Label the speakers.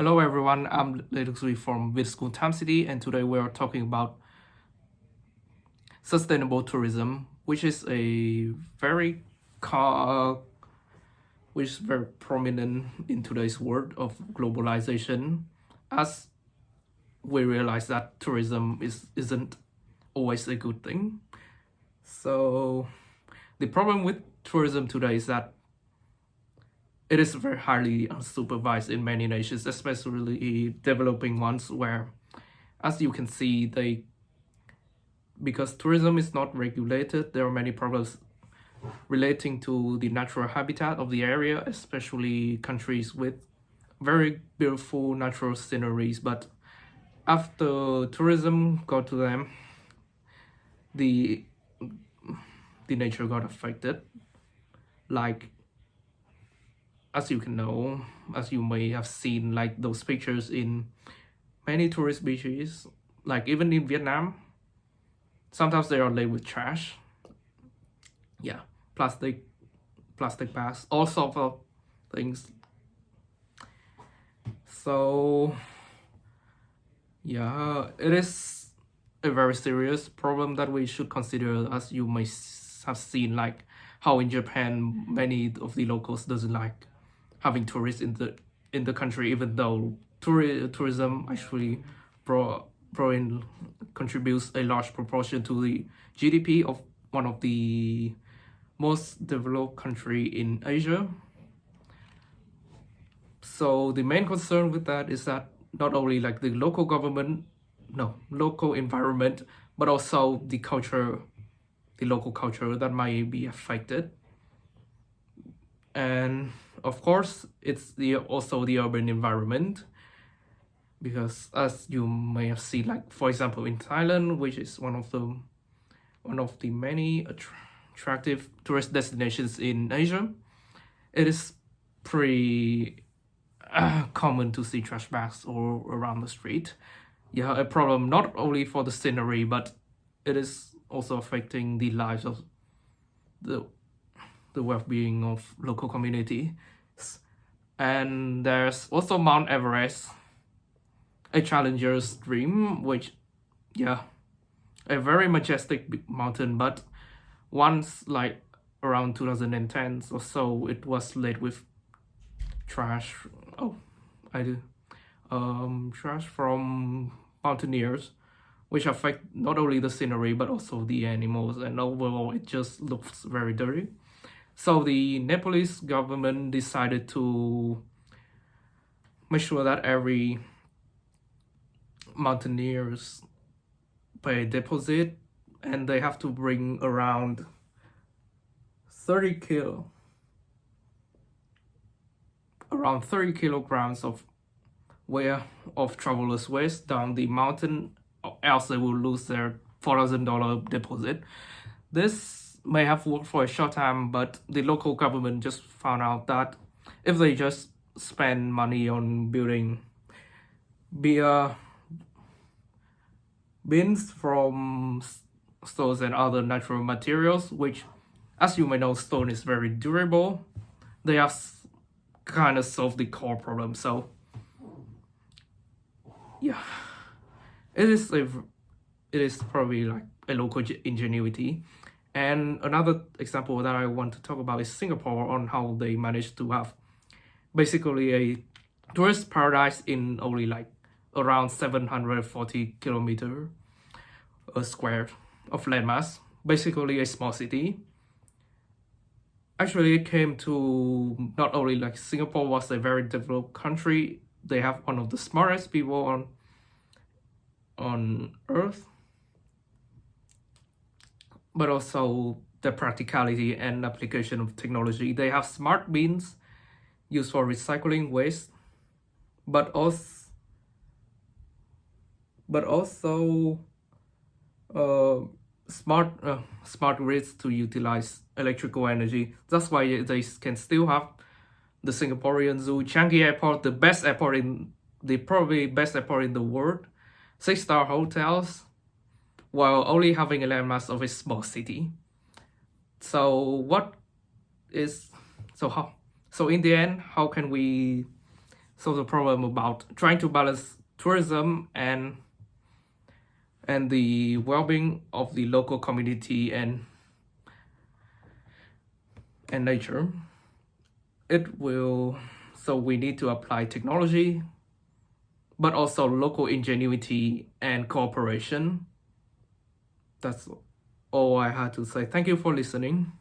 Speaker 1: Hello everyone, I'm Leduxui from Vid School Time City, and today we are talking about sustainable tourism, which is a very which is very prominent in today's world of globalization, as we realize that tourism isn't always a good thing. So the problem with tourism today is that it is very highly unsupervised in many nations, especially developing ones, where, as you can see, because tourism is not regulated, there are many problems relating to the natural habitat of the area, especially countries with very beautiful natural sceneries. But after tourism got to them, the nature got affected. Like, as you may have seen, like those pictures in many tourist beaches, like even in Vietnam, sometimes they are laid with trash. Yeah, plastic bags, all sorts of things. So yeah, it is a very serious problem that we should consider, as you may have seen, like how in Japan many of the locals doesn't like having tourists in the country, even though tourism actually contributes a large proportion to the GDP of one of the most developed country in Asia. So the main concern with that is that not only like the local environment, but also the local culture that might be affected. And of course, it's also the urban environment, because as you may have seen, like for example in Thailand, which is one of the many attractive tourist destinations in Asia, it is pretty common to see trash bags all around the street. Yeah, a problem not only for the scenery, but it is also affecting the lives of the well-being of local communities. And there's also Mount Everest, a challenger's dream, which, yeah, a very majestic big mountain, but once, like around 2010 or so, it was laid with trash. Trash from mountaineers, which affect not only the scenery but also the animals, and overall it just looks very dirty. So the Nepalese government decided to make sure that every mountaineers pay a deposit, and they have to bring around 30 kilograms of traveler's waste down the mountain, or else they will lose their $4,000 deposit. This may have worked for a short time, but the local government just found out that if they just spend money on building beer bins from stones and other natural materials, which, as you may know, stone is very durable, they have kind of solved the core problem. So yeah, it is probably like a local ingenuity. And another example that I want to talk about is Singapore, on how they managed to have basically a tourist paradise in only like around 740 kilometer square of landmass, basically a small city. Actually, it came to not only like Singapore was a very developed country, they have one of the smartest people on earth, but also the practicality and application of technology. They have smart bins used for recycling waste, but also smart grids to utilize electrical energy. That's why they can still have the Singaporean Zoo, Changi Airport, probably best airport in the world, 6-star hotels, while only having a landmass of a small city. So in the end, how can we solve the problem about trying to balance tourism and the well-being of the local community and nature. So we need to apply technology, but also local ingenuity and cooperation. That's all I had to say. Thank you for listening.